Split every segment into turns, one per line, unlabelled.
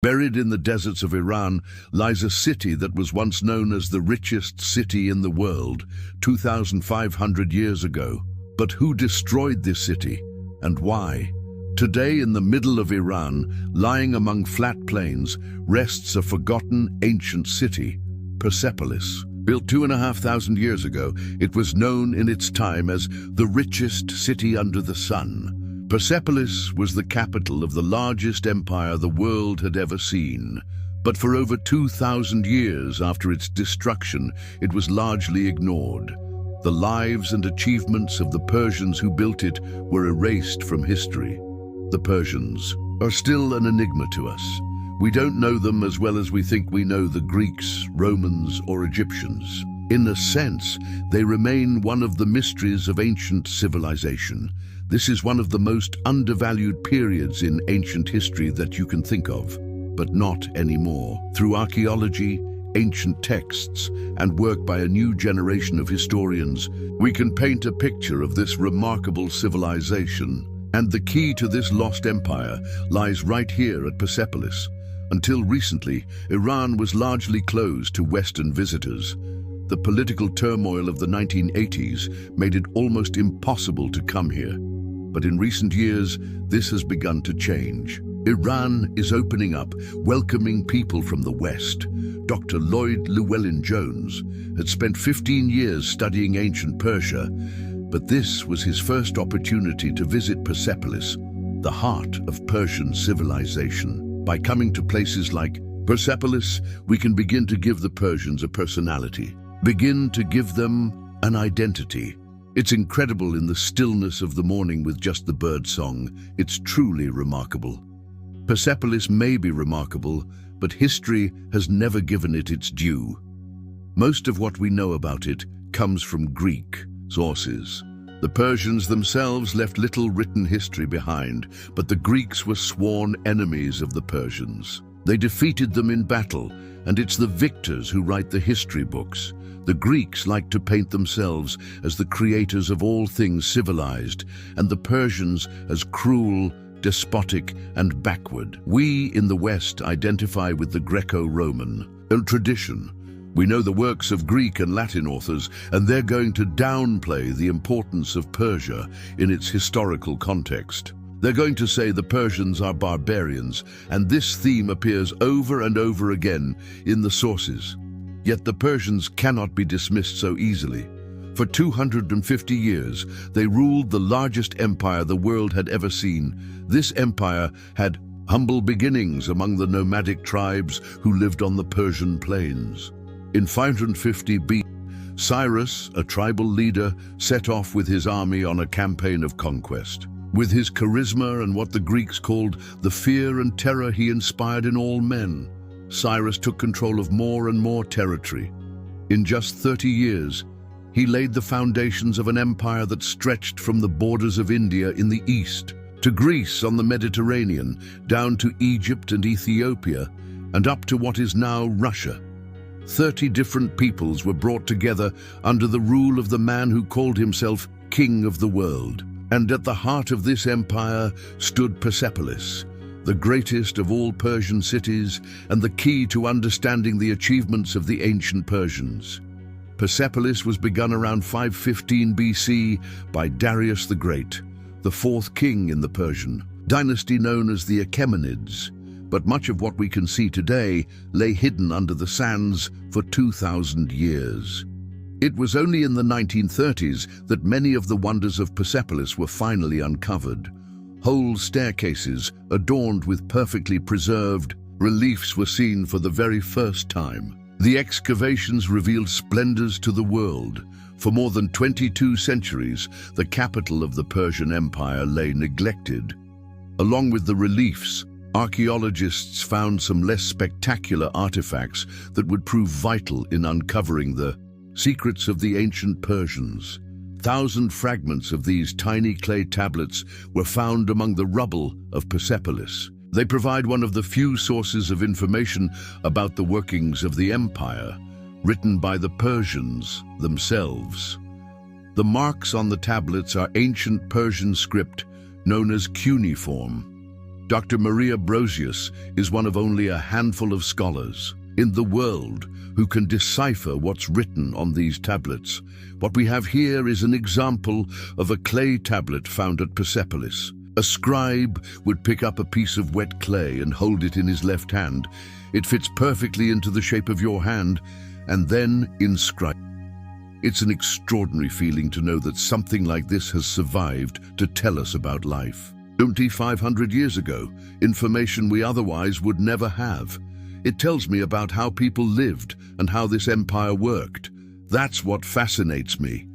Buried in the deserts of Iran lies a city that was once known as the richest city in the world 2,500 years ago. But who destroyed this city and why? Today, in the middle of Iran, lying among flat plains, rests a forgotten ancient city, Persepolis. Built 2,500 years ago, it was known in its time as the richest city under the sun. Persepolis was the capital of the largest empire the world had ever seen. But for over 2,000 years after its destruction, it was largely ignored. The lives and achievements of the Persians who built it were erased from history. The Persians are still an enigma to us. We don't know them as well as we think we know the Greeks, Romans, or Egyptians. In a sense, they remain one of the mysteries of ancient civilization. This is one of the most undervalued periods in ancient history that you can think of, but not anymore. Through archaeology, ancient texts, and work by a new generation of historians, we can paint a picture of this remarkable civilization. And the key to this lost empire lies right here at Persepolis. Until recently, Iran was largely closed to Western visitors. The political turmoil of the 1980s made it almost impossible to come here. But in recent years, this has begun to change. Iran is opening up, welcoming people from the West. Dr. Lloyd Llewellyn-Jones had spent 15 years studying ancient Persia, but this was his first opportunity to visit Persepolis, the heart of Persian civilization. By coming to places like Persepolis, we can begin to give the Persians a personality, begin to give them an identity. It's incredible in the stillness of the morning with just the bird song. It's truly remarkable. Persepolis may be remarkable, but history has never given it its due. Most of what we know about it comes from Greek sources. The Persians themselves left little written history behind, but the Greeks were sworn enemies of the Persians. They defeated them in battle, and it's the victors who write the history books. The Greeks like to paint themselves as the creators of all things civilized, and the Persians as cruel, despotic, and backward. We in the West identify with the Greco-Roman tradition. We know the works of Greek and Latin authors, and they're going to downplay the importance of Persia in its historical context. They're going to say the Persians are barbarians, and this theme appears over and over again in the sources. Yet the Persians cannot be dismissed so easily. For 250 years, they ruled the largest empire the world had ever seen. This empire had humble beginnings among the nomadic tribes who lived on the Persian plains. In 550 BC, Cyrus, a tribal leader, set off with his army on a campaign of conquest. With his charisma and what the Greeks called the fear and terror he inspired in all men, Cyrus took control of more and more territory. In just 30 years, he laid the foundations of an empire that stretched from the borders of India in the east to Greece on the Mediterranean, down to Egypt and Ethiopia, and up to what is now Russia. 30 different peoples were brought together under the rule of the man who called himself King of the World. And at the heart of this empire stood Persepolis, the greatest of all Persian cities and the key to understanding the achievements of the ancient Persians. Persepolis was begun around 515 BC by Darius the Great, the fourth king in the Persian dynasty known as the Achaemenids. But much of what we can see today lay hidden under the sands for 2,000 years. It was only in the 1930s that many of the wonders of Persepolis were finally uncovered. Whole staircases adorned with perfectly preserved reliefs were seen for the very first time. The excavations revealed splendors to the world. For more than 22 centuries, the capital of the Persian Empire lay neglected. Along with the reliefs, archaeologists found some less spectacular artifacts that would prove vital in uncovering the secrets of the ancient Persians. 1,000 fragments of these tiny clay tablets were found among the rubble of Persepolis. They provide one of the few sources of information about the workings of the empire, written by the Persians themselves. The marks on the tablets are ancient Persian script known as cuneiform. Dr. Maria Brosius is one of only a handful of scholars in the world who can decipher what's written on these tablets. What we have here is an example of a clay tablet found at Persepolis. A scribe would pick up a piece of wet clay and hold it in his left hand. It fits perfectly into the shape of your hand, and then inscribe. It's an extraordinary feeling to know that something like this has survived to tell us about life. 500 years ago, information we otherwise would never have. It tells me about how people lived and how this empire worked. That's what fascinates me.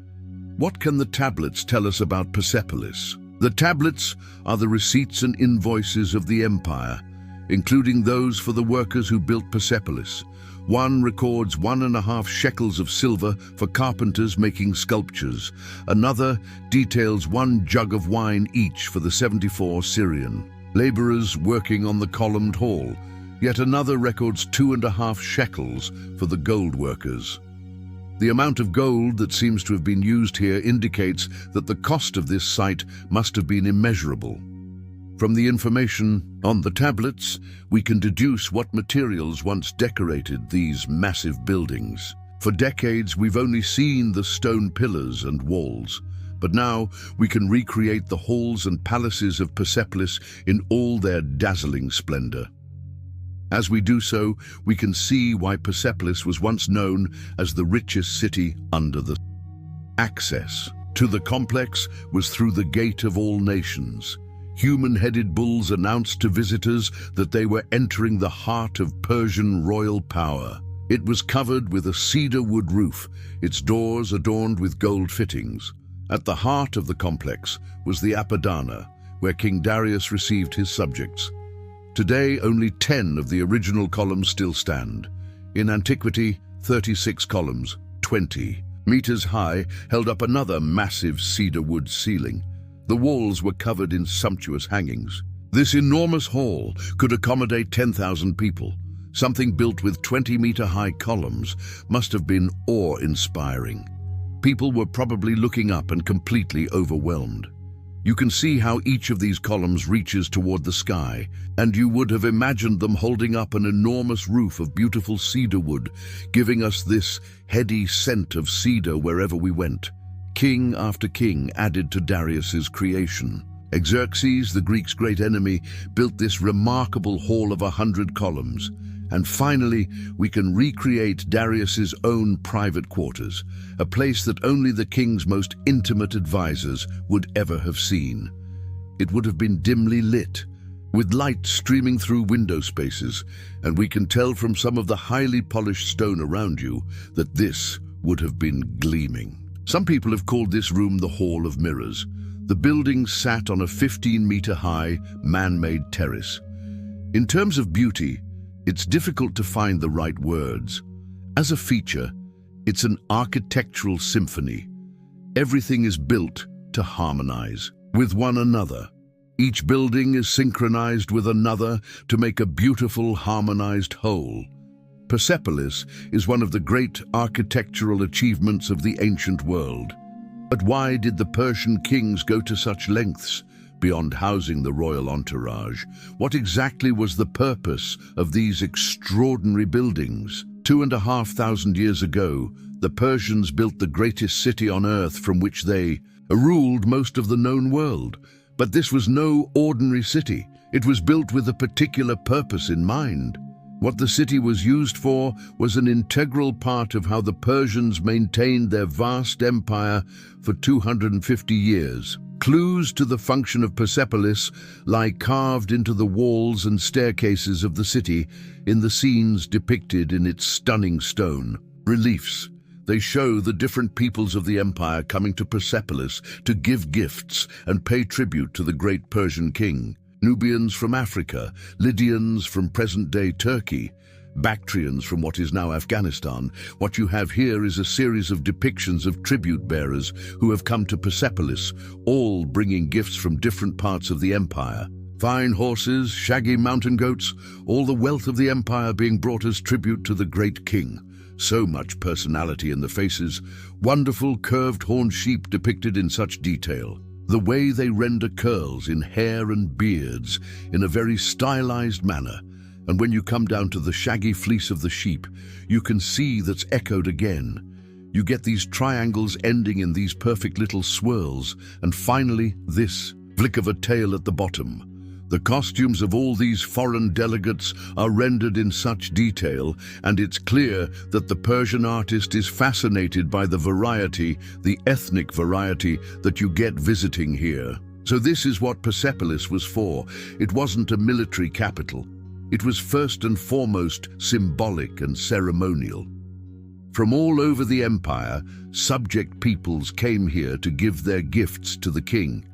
What can the tablets tell us about Persepolis? The tablets are the receipts and invoices of the empire, including those for the workers who built Persepolis. One records 1.5 shekels of silver for carpenters making sculptures. Another details 1 jug of wine each for the 74 Syrian laborers working on the columned hall. Yet another records 2.5 shekels for the gold workers. The amount of gold that seems to have been used here indicates that the cost of this site must have been immeasurable. From the information on the tablets, we can deduce what materials once decorated these massive buildings. For decades, we've only seen the stone pillars and walls, but now we can recreate the halls and palaces of Persepolis in all their dazzling splendor. As we do so, we can see why Persepolis was once known as the richest city under the sun. Access to the complex was through the gate of all nations. Human-headed bulls announced to visitors that they were entering the heart of Persian royal power. It was covered with a cedar wood roof, its doors adorned with gold fittings. At the heart of the complex was the Apadana, where King Darius received his subjects. Today, only 10 of the original columns still stand. In antiquity, 36 columns, 20 meters high, held up another massive cedar wood ceiling. The walls were covered in sumptuous hangings. This enormous hall could accommodate 10,000 people. Something built with 20-meter-high columns must have been awe-inspiring. People were probably looking up and completely overwhelmed. You can see how each of these columns reaches toward the sky, and you would have imagined them holding up an enormous roof of beautiful cedar wood, giving us this heady scent of cedar wherever we went. King after king added to Darius's creation. Xerxes, the Greeks' great enemy, built this remarkable hall of 100 columns. And finally, we can recreate Darius's own private quarters, a place that only the king's most intimate advisors would ever have seen. It would have been dimly lit, with light streaming through window spaces, and we can tell from some of the highly polished stone around you that this would have been gleaming. Some people have called this room the Hall of Mirrors. The building sat on a 15-meter-high, man-made terrace. In terms of beauty, it's difficult to find the right words. As a feature, it's an architectural symphony. Everything is built to harmonize with one another. Each building is synchronized with another to make a beautiful, harmonized whole. Persepolis is one of the great architectural achievements of the ancient world. But why did the Persian kings go to such lengths? Beyond housing the royal entourage, what exactly was the purpose of these extraordinary buildings? 2,500 years ago, the Persians built the greatest city on earth from which they ruled most of the known world. But this was no ordinary city. It was built with a particular purpose in mind. What the city was used for was an integral part of how the Persians maintained their vast empire for 250 years. Clues to the function of Persepolis lie carved into the walls and staircases of the city in the scenes depicted in its stunning stone reliefs. They show the different peoples of the empire coming to Persepolis to give gifts and pay tribute to the great Persian king. Nubians from Africa, Lydians from present-day Turkey, Bactrians from what is now Afghanistan. What you have here is a series of depictions of tribute bearers who have come to Persepolis, all bringing gifts from different parts of the empire. Fine horses, shaggy mountain goats, all the wealth of the empire being brought as tribute to the great king. So much personality in the faces, wonderful curved horned sheep depicted in such detail. The way they render curls in hair and beards in a very stylized manner, and when you come down to the shaggy fleece of the sheep, you can see that's echoed again. You get these triangles ending in these perfect little swirls, and finally this flick of a tail at the bottom. The costumes of all these foreign delegates are rendered in such detail, and it's clear that the Persian artist is fascinated by the variety, the ethnic variety, that you get visiting here. So this is what Persepolis was for. It wasn't a military capital. It was first and foremost symbolic and ceremonial. From all over the empire, subject peoples came here to give their gifts to the king.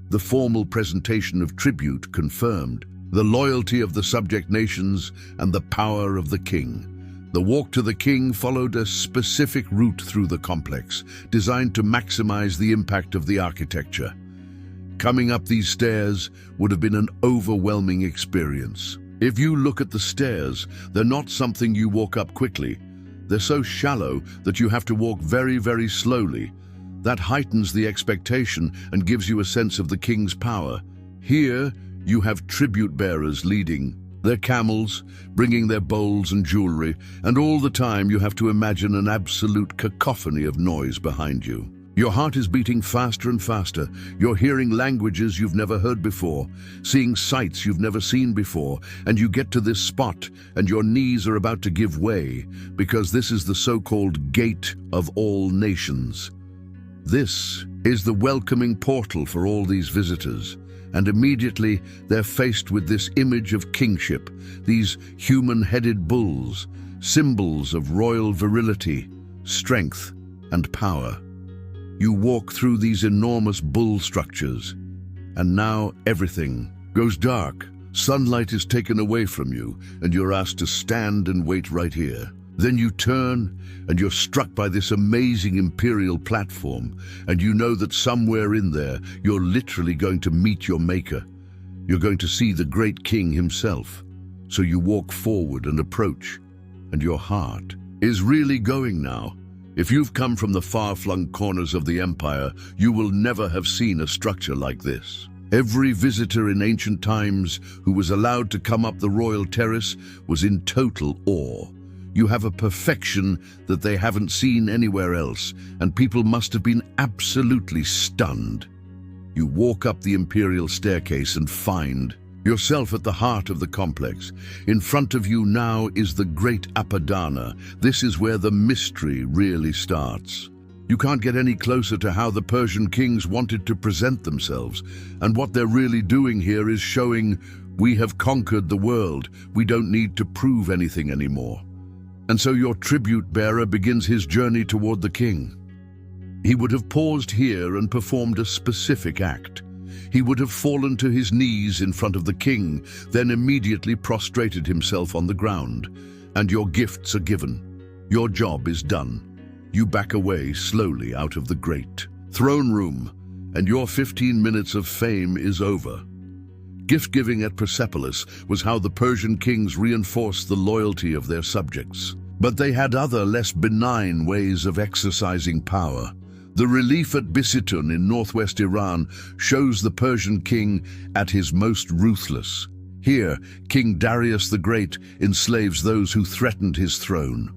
The formal presentation of tribute confirmed the loyalty of the subject nations and the power of the king. The walk to the king followed a specific route through the complex, designed to maximize the impact of the architecture. Coming up these stairs would have been an overwhelming experience. If you look at the stairs, they're not something you walk up quickly. They're so shallow that you have to walk very, very slowly. That heightens the expectation and gives you a sense of the king's power. Here, you have tribute bearers leading their camels, bringing their bowls and jewelry, and all the time you have to imagine an absolute cacophony of noise behind you. Your heart is beating faster and faster. You're hearing languages you've never heard before, seeing sights you've never seen before, and you get to this spot and your knees are about to give way, because this is the so-called Gate of All Nations. This is the welcoming portal for all these visitors, and immediately they're faced with this image of kingship, these human-headed bulls, symbols of royal virility, strength, and power. You walk through these enormous bull structures, and now everything goes dark. Sunlight is taken away from you, and you're asked to stand and wait right here. Then you turn, and you're struck by this amazing imperial platform, and you know that somewhere in there, you're literally going to meet your maker. You're going to see the great king himself. So you walk forward and approach, and your heart is really going now. If you've come from the far-flung corners of the empire, you will never have seen a structure like this. Every visitor in ancient times who was allowed to come up the royal terrace was in total awe. You have a perfection that they haven't seen anywhere else, and people must have been absolutely stunned. You walk up the imperial staircase and find yourself at the heart of the complex. In front of you now is the Great Apadana. This is where the mystery really starts. You can't get any closer to how the Persian kings wanted to present themselves, and what they're really doing here is showing, we have conquered the world. We don't need to prove anything anymore. And so your tribute bearer begins his journey toward the king. He would have paused here and performed a specific act. He would have fallen to his knees in front of the king, then immediately prostrated himself on the ground. And your gifts are given. Your job is done. You back away slowly out of the great throne room, and your 15 minutes of fame is over. Gift-giving at Persepolis was how the Persian kings reinforced the loyalty of their subjects. But they had other, less benign ways of exercising power. The relief at Bisitun in northwest Iran shows the Persian king at his most ruthless. Here, King Darius the Great enslaves those who threatened his throne.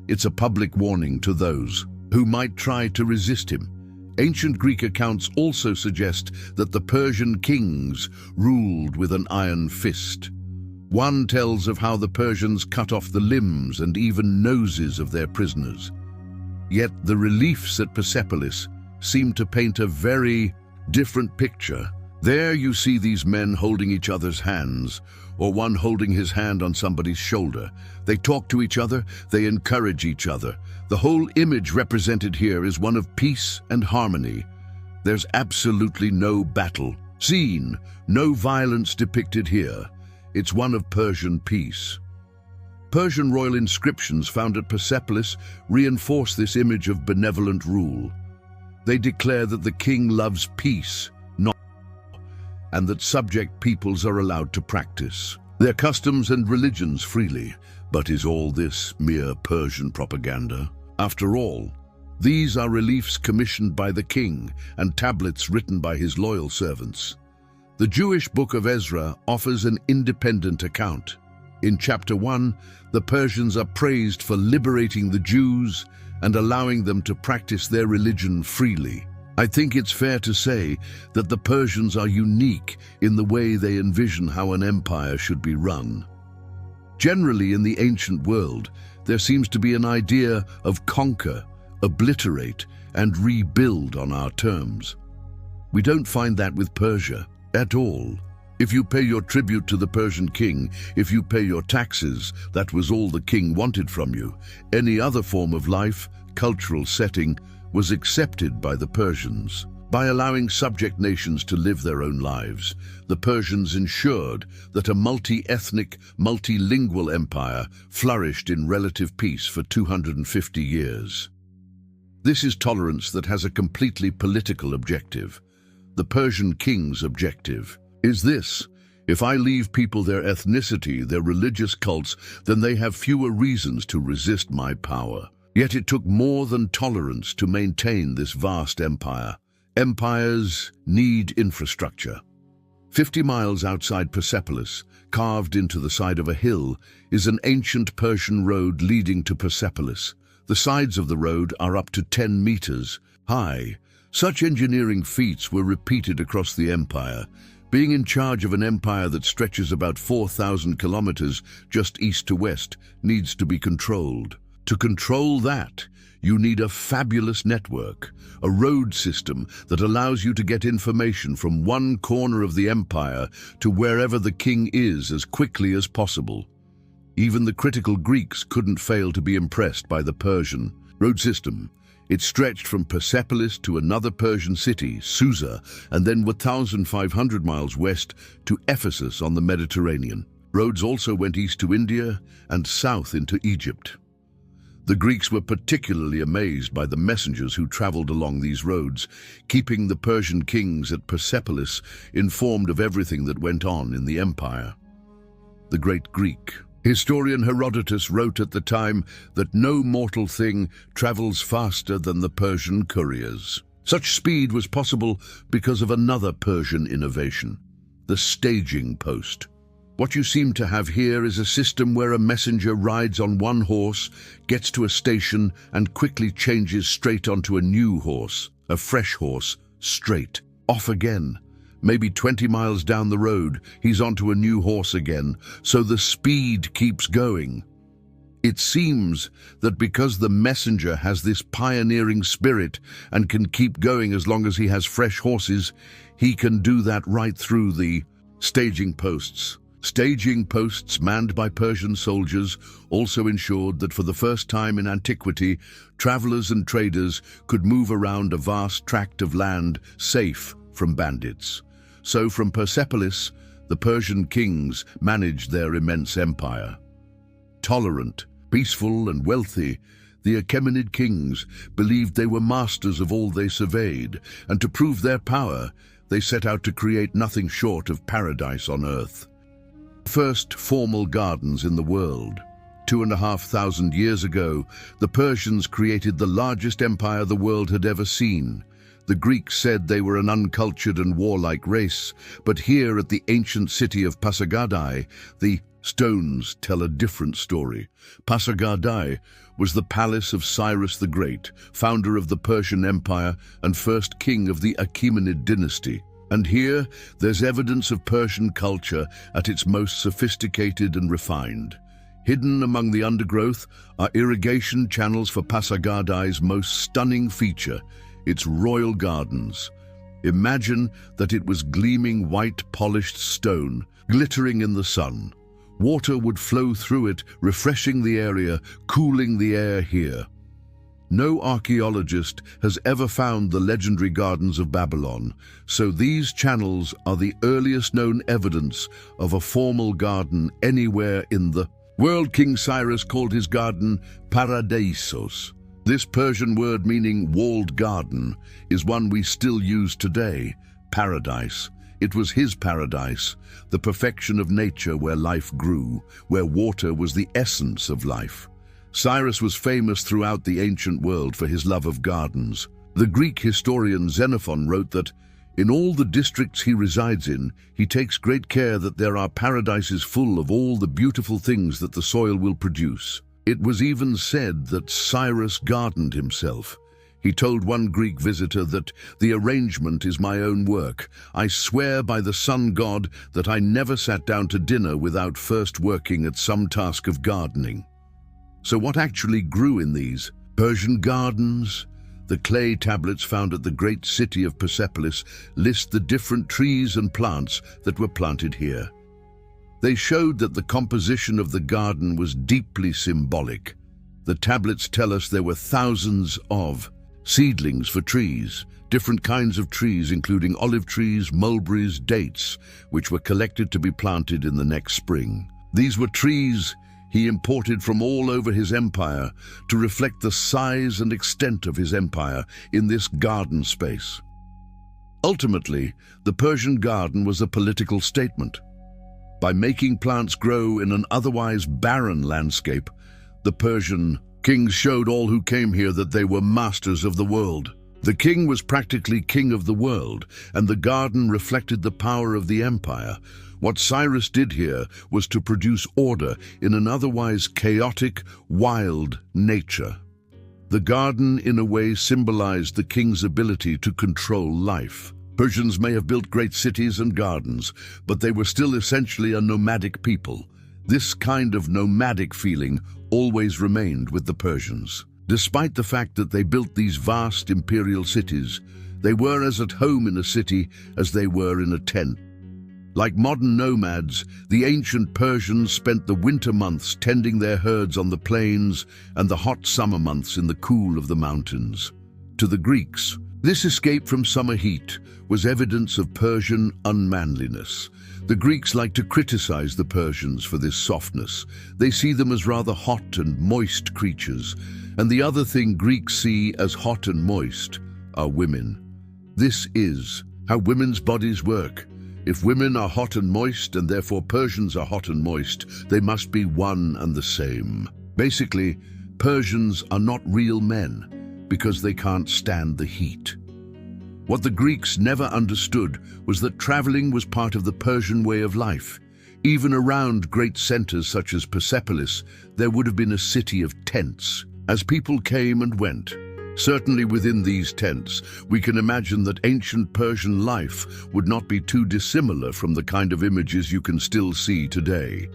It's a public warning to those who might try to resist him. Ancient Greek accounts also suggest that the Persian kings ruled with an iron fist. One tells of how the Persians cut off the limbs and even noses of their prisoners. Yet the reliefs at Persepolis seem to paint a very different picture. There you see these men holding each other's hands, or one holding his hand on somebody's shoulder. They talk to each other, they encourage each other. The whole image represented here is one of peace and harmony. There's absolutely no battle scene, no violence depicted here. It's one of Persian peace. Persian royal inscriptions found at Persepolis reinforce this image of benevolent rule. They declare that the king loves peace, not war, and that subject peoples are allowed to practice their customs and religions freely. But is all this mere Persian propaganda? After all, These are reliefs commissioned by the king and tablets written by his loyal servants. The Jewish book of Ezra offers an independent account. In chapter 1, the Persians are praised for liberating the Jews and allowing them to practice their religion freely. I think it's fair to say that the Persians are unique in the way they envision how an empire should be run. Generally, in the ancient world, there seems to be an idea of conquer, obliterate, and rebuild on our terms. We don't find that with Persia at all. If you pay your tribute to the Persian king, if you pay your taxes, that was all the king wanted from you. Any other form of life, cultural setting, was accepted by the Persians. By allowing subject nations to live their own lives, the Persians ensured that a multi-ethnic, multilingual empire flourished in relative peace for 250 years. This is tolerance that has a completely political objective. The Persian king's objective is this: if I leave people their ethnicity, their religious cults, then they have fewer reasons to resist my power. Yet it took more than tolerance to maintain this vast empire. Empires need infrastructure. 50 miles outside Persepolis, carved into the side of a hill, is an ancient Persian road leading to Persepolis. The sides of the road are up to 10 meters high. Such engineering feats were repeated across the empire. Being in charge of an empire that stretches about 4,000 kilometers just east to west needs to be controlled. To control that, you need a fabulous network, a road system that allows you to get information from one corner of the empire to wherever the king is as quickly as possible. Even the critical Greeks couldn't fail to be impressed by the Persian road system. It stretched from Persepolis to another Persian city, Susa, and then 1,500 miles west to Ephesus on the Mediterranean. Roads also went east to India and south into Egypt. The Greeks were particularly amazed by the messengers who traveled along these roads, keeping the Persian kings at Persepolis informed of everything that went on in the empire. The great Greek historian Herodotus wrote at the time that no mortal thing travels faster than the Persian couriers. Such speed was possible because of another Persian innovation, the staging post. What you seem to have here is a system where a messenger rides on one horse, gets to a station, and quickly changes straight onto a new horse, a fresh horse, straight. Off again. Maybe 20 miles down the road, he's onto a new horse again, so the speed keeps going. It seems that because the messenger has this pioneering spirit and can keep going as long as he has fresh horses, he can do that right through the staging posts. Staging posts manned by Persian soldiers also ensured that for the first time in antiquity, travelers and traders could move around a vast tract of land safe from bandits. So from Persepolis, the Persian kings managed their immense empire. Tolerant, peaceful, and wealthy, the Achaemenid kings believed they were masters of all they surveyed, and to prove their power, they set out to create nothing short of paradise on earth. First formal gardens in the world. 2,500 years ago, the Persians created the largest empire the world had ever seen. The Greeks said they were an uncultured and warlike race, but here at the ancient city of Pasargadae, the stones tell a different story. Pasargadae was the palace of Cyrus the Great, founder of the Persian Empire and first king of the Achaemenid dynasty. And here, there's evidence of Persian culture at its most sophisticated and refined. Hidden among the undergrowth are irrigation channels for Pasargadae's most stunning feature, its royal gardens. Imagine that it was gleaming white polished stone, glittering in the sun. Water would flow through it, refreshing the area, cooling the air here. No archaeologist has ever found the legendary gardens of Babylon, so these channels are the earliest known evidence of a formal garden anywhere in the world. King Cyrus called his garden Paradisos. This Persian word meaning walled garden is one we still use today, paradise. It was his paradise, the perfection of nature where life grew, where water was the essence of life. Cyrus was famous throughout the ancient world for his love of gardens. The Greek historian Xenophon wrote that, "In all the districts he resides in, he takes great care that there are paradises full of all the beautiful things that the soil will produce." It was even said that Cyrus gardened himself. He told one Greek visitor that, "The arrangement is my own work. I swear by the sun god that I never sat down to dinner without first working at some task of gardening." So what actually grew in these Persian gardens? The clay tablets found at the great city of Persepolis list the different trees and plants that were planted here. They showed that the composition of the garden was deeply symbolic. The tablets tell us there were thousands of seedlings for trees, different kinds of trees including olive trees, mulberries, dates, which were collected to be planted in the next spring. These were trees he imported from all over his empire to reflect the size and extent of his empire in this garden space. Ultimately, the Persian garden was a political statement. By making plants grow in an otherwise barren landscape, the Persian kings showed all who came here that they were masters of the world. The king was practically king of the world, and the garden reflected the power of the empire. What Cyrus did here was to produce order in an otherwise chaotic, wild nature. The garden, in a way, symbolized the king's ability to control life. Persians may have built great cities and gardens, but they were still essentially a nomadic people. This kind of nomadic feeling always remained with the Persians. Despite the fact that they built these vast imperial cities, they were as at home in a city as they were in a tent. Like modern nomads, the ancient Persians spent the winter months tending their herds on the plains and the hot summer months in the cool of the mountains. To the Greeks, this escape from summer heat was evidence of Persian unmanliness. The Greeks like to criticize the Persians for this softness. They see them as rather hot and moist creatures, and the other thing Greeks see as hot and moist are women. This is how women's bodies work. If women are hot and moist, and therefore Persians are hot and moist, they must be one and the same. Basically, Persians are not real men because they can't stand the heat. What the Greeks never understood was that traveling was part of the Persian way of life. Even around great centers such as Persepolis, there would have been a city of tents. As people came and went, certainly within these tents, we can imagine that ancient Persian life would not be too dissimilar from the kind of images you can still see today.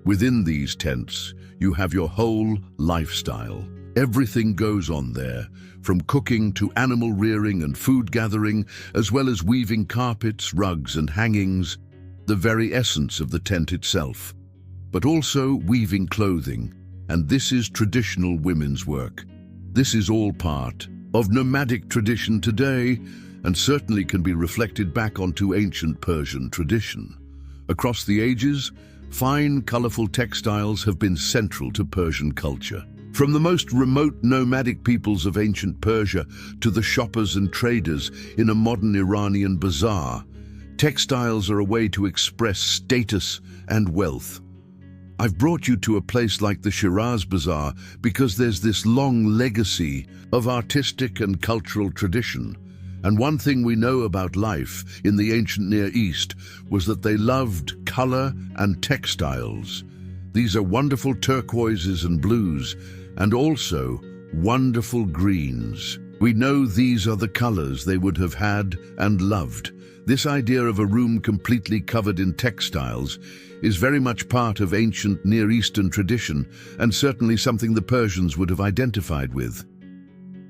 Within these tents, you have your whole lifestyle. Everything goes on there, from cooking to animal rearing and food gathering, as well as weaving carpets, rugs, and hangings, the very essence of the tent itself. But also weaving clothing, and this is traditional women's work. This is all part of nomadic tradition today, and certainly can be reflected back onto ancient Persian tradition. Across the ages, fine, colorful textiles have been central to Persian culture. From the most remote nomadic peoples of ancient Persia to the shoppers and traders in a modern Iranian bazaar, textiles are a way to express status and wealth. I've brought you to a place like the Shiraz Bazaar because there's this long legacy of artistic and cultural tradition. And one thing we know about life in the ancient Near East was that they loved color and textiles. These are wonderful turquoises and blues, and also wonderful greens. We know these are the colors they would have had and loved. This idea of a room completely covered in textiles is very much part of ancient Near Eastern tradition, and certainly something the Persians would have identified with.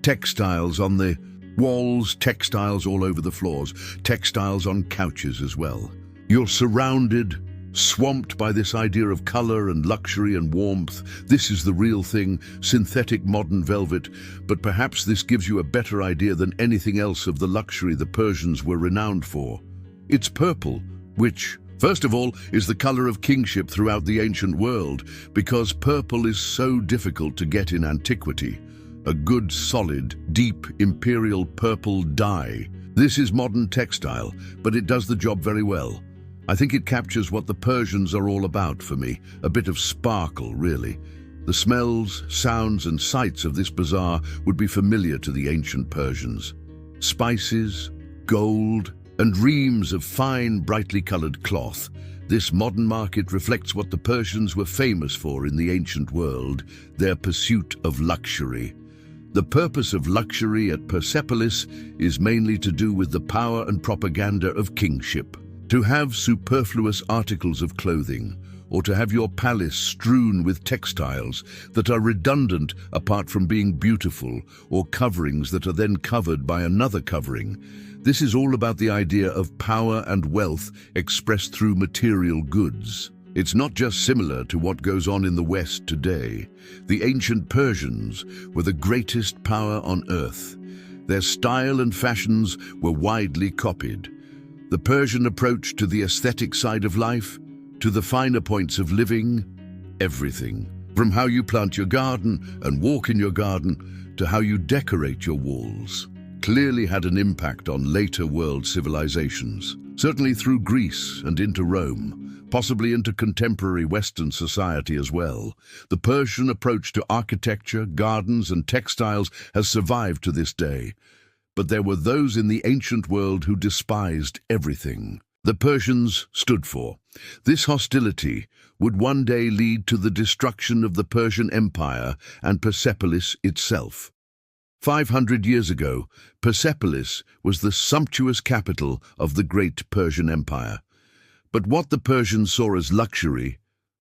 Textiles on the walls, textiles all over the floors, textiles on couches as well. You're surrounded, swamped by this idea of color and luxury and warmth. This is the real thing, synthetic modern velvet, but perhaps this gives you a better idea than anything else of the luxury the Persians were renowned for. It's purple, which, first of all, is the color of kingship throughout the ancient world, because purple is so difficult to get in antiquity. A good, solid, deep, imperial purple dye. This is modern textile, but it does the job very well. I think it captures what the Persians are all about for me, a bit of sparkle, really. The smells, sounds, and sights of this bazaar would be familiar to the ancient Persians. Spices, gold, and reams of fine, brightly colored cloth. This modern market reflects what the Persians were famous for in the ancient world, their pursuit of luxury. The purpose of luxury at Persepolis is mainly to do with the power and propaganda of kingship. To have superfluous articles of clothing, or to have your palace strewn with textiles that are redundant apart from being beautiful, or coverings that are then covered by another covering. This is all about the idea of power and wealth expressed through material goods. It's not just similar to what goes on in the West today. The ancient Persians were the greatest power on earth. Their style and fashions were widely copied. The Persian approach to the aesthetic side of life, to the finer points of living, everything. From how you plant your garden and walk in your garden to how you decorate your walls, clearly had an impact on later world civilizations. Certainly through Greece and into Rome, possibly into contemporary Western society as well. The Persian approach to architecture, gardens, and textiles has survived to this day. But there were those in the ancient world who despised everything the Persians stood for. This hostility would one day lead to the destruction of the Persian Empire and Persepolis itself. 500 years ago, Persepolis was the sumptuous capital of the great Persian Empire. But what the Persians saw as luxury,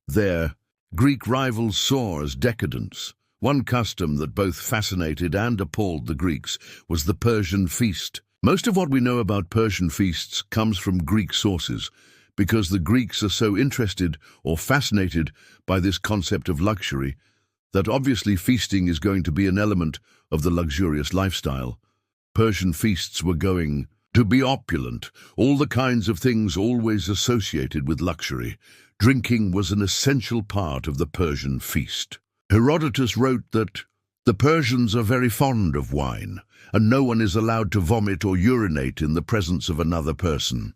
their Greek rivals saw as decadence. One custom that both fascinated and appalled the Greeks was the Persian feast. Most of what we know about Persian feasts comes from Greek sources, because the Greeks are so interested or fascinated by this concept of luxury that obviously feasting is going to be an element of the luxurious lifestyle. Persian feasts were going to be opulent, all the kinds of things always associated with luxury. Drinking was an essential part of the Persian feast. Herodotus wrote that the Persians are very fond of wine, and no one is allowed to vomit or urinate in the presence of another person.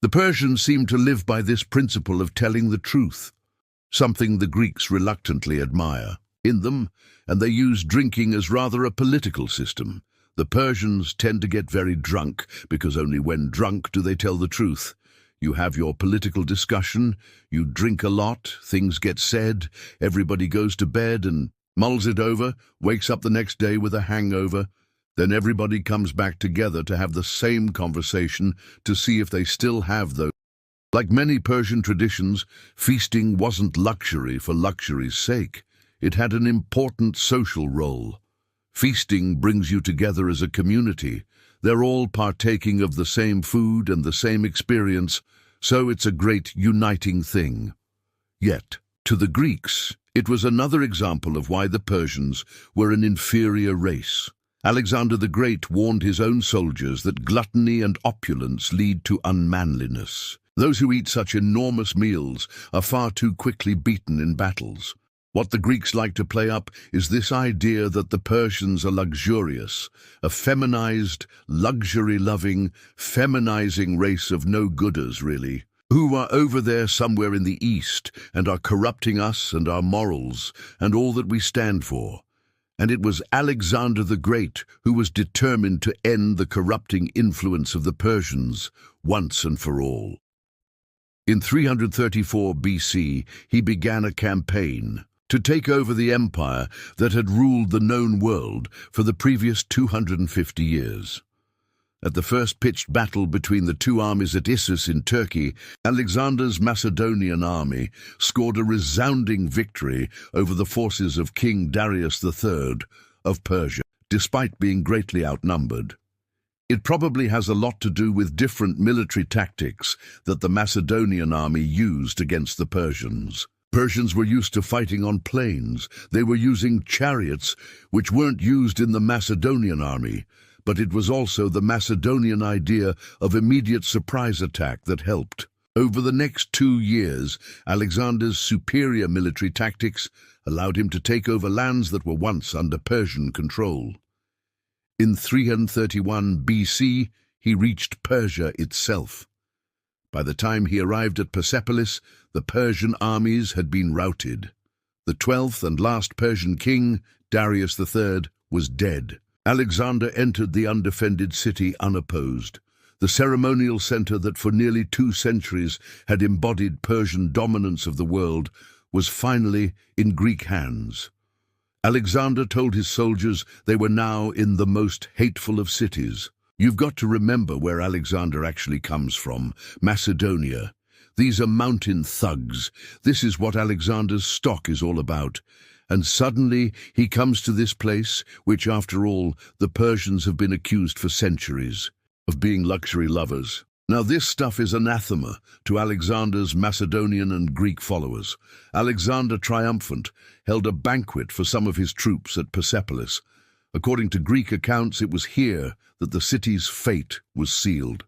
The Persians seem to live by this principle of telling the truth, something the Greeks reluctantly admire in them, and they use drinking as rather a political system. The Persians tend to get very drunk, because only when drunk do they tell the truth. You have your political discussion, you drink a lot, things get said, everybody goes to bed and mulls it over, wakes up the next day with a hangover. Then everybody comes back together to have the same conversation to see if they still have those. Like many Persian traditions, feasting wasn't luxury for luxury's sake. It had an important social role. Feasting brings you together as a community. They're all partaking of the same food and the same experience, so it's a great uniting thing. Yet, to the Greeks, it was another example of why the Persians were an inferior race. Alexander the Great warned his own soldiers that gluttony and opulence lead to unmanliness. Those who eat such enormous meals are far too quickly beaten in battles. What the Greeks like to play up is this idea that the Persians are luxurious, a feminized, luxury-loving, feminizing race of no-gooders, really, who are over there somewhere in the East and are corrupting us and our morals and all that we stand for. And it was Alexander the Great who was determined to end the corrupting influence of the Persians once and for all. In 334 BC, he began a campaign to take over the empire that had ruled the known world for the previous 250 years. At the first pitched battle between the two armies at Issus in Turkey, Alexander's Macedonian army scored a resounding victory over the forces of King Darius III of Persia, despite being greatly outnumbered. It probably has a lot to do with different military tactics that the Macedonian army used against the Persians. Persians were used to fighting on plains. They were using chariots, which weren't used in the Macedonian army, but it was also the Macedonian idea of immediate surprise attack that helped. Over the next 2 years, Alexander's superior military tactics allowed him to take over lands that were once under Persian control. In 331 BC, he reached Persia itself. By the time he arrived at Persepolis, the Persian armies had been routed. The 12th and last Persian king, Darius III, was dead. Alexander entered the undefended city unopposed. The ceremonial center that for nearly 2 centuries had embodied Persian dominance of the world was finally in Greek hands. Alexander told his soldiers they were now in the most hateful of cities. You've got to remember where Alexander actually comes from, Macedonia. These are mountain thugs. This is what Alexander's stock is all about. And suddenly he comes to this place, which after all, the Persians have been accused for centuries of being luxury lovers. Now this stuff is anathema to Alexander's Macedonian and Greek followers. Alexander, triumphant, held a banquet for some of his troops at Persepolis. According to Greek accounts, it was here that the city's fate was sealed.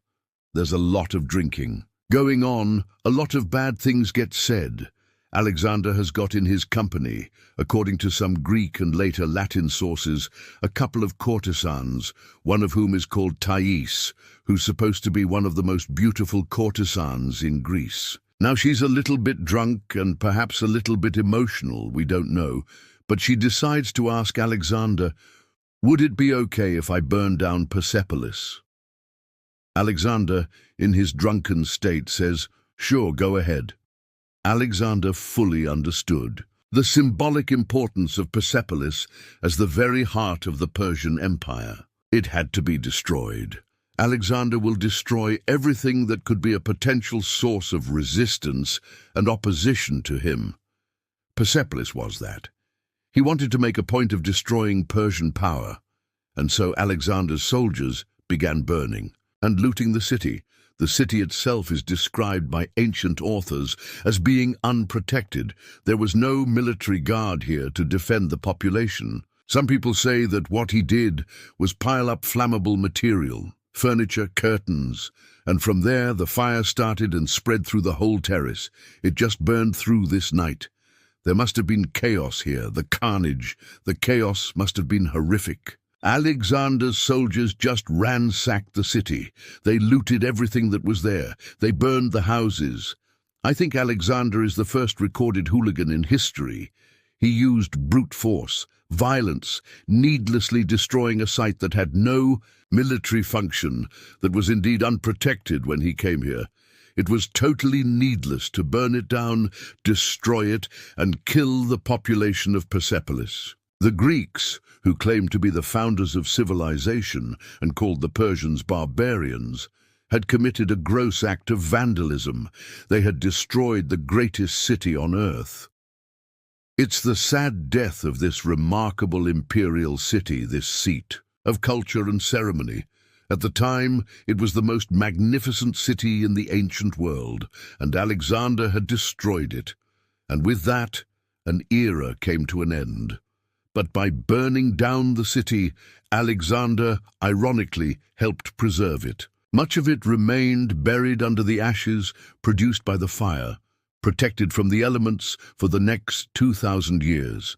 There's a lot of drinking going on, a lot of bad things get said. Alexander has got in his company, according to some Greek and later Latin sources, a couple of courtesans, one of whom is called Thais, who's supposed to be one of the most beautiful courtesans in Greece. Now she's a little bit drunk and perhaps a little bit emotional, we don't know, but she decides to ask Alexander, would it be okay if I burn down Persepolis? Alexander, in his drunken state, says, sure, go ahead. Alexander fully understood the symbolic importance of Persepolis as the very heart of the Persian Empire. It had to be destroyed. Alexander will destroy everything that could be a potential source of resistance and opposition to him. Persepolis was that. He wanted to make a point of destroying Persian power, and so Alexander's soldiers began burning and looting the city. The city itself is described by ancient authors as being unprotected. There was no military guard here to defend the population. Some people say that what he did was pile up flammable material, furniture, curtains, and from there the fire started and spread through the whole terrace. It just burned through this night. There must have been chaos here, the carnage, the chaos must have been horrific. Alexander's soldiers just ransacked the city. They looted everything that was there. They burned the houses. I think Alexander is the first recorded hooligan in history. He used brute force, violence, needlessly destroying a site that had no military function, that was indeed unprotected when he came here. It was totally needless to burn it down, destroy it, and kill the population of Persepolis. The Greeks, who claimed to be the founders of civilization and called the Persians barbarians, had committed a gross act of vandalism. They had destroyed the greatest city on earth. It's the sad death of this remarkable imperial city, this seat of culture and ceremony. At the time, it was the most magnificent city in the ancient world, and Alexander had destroyed it. And with that, an era came to an end. But by burning down the city, Alexander, ironically, helped preserve it. Much of it remained buried under the ashes produced by the fire, protected from the elements for the next 2,000 years.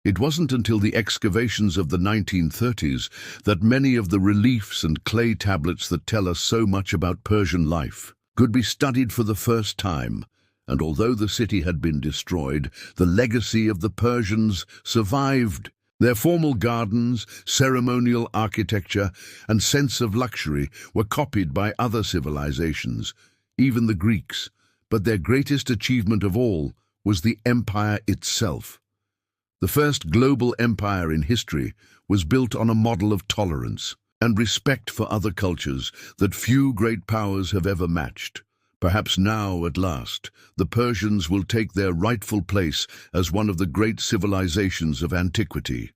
It wasn't until the excavations of the 1930s that many of the reliefs and clay tablets that tell us so much about Persian life could be studied for the first time. And although the city had been destroyed, the legacy of the Persians survived. Their formal gardens, ceremonial architecture, and sense of luxury were copied by other civilizations, even the Greeks. But their greatest achievement of all was the empire itself. The first global empire in history was built on a model of tolerance and respect for other cultures that few great powers have ever matched. Perhaps now, at last, the Persians will take their rightful place as one of the great civilizations of antiquity.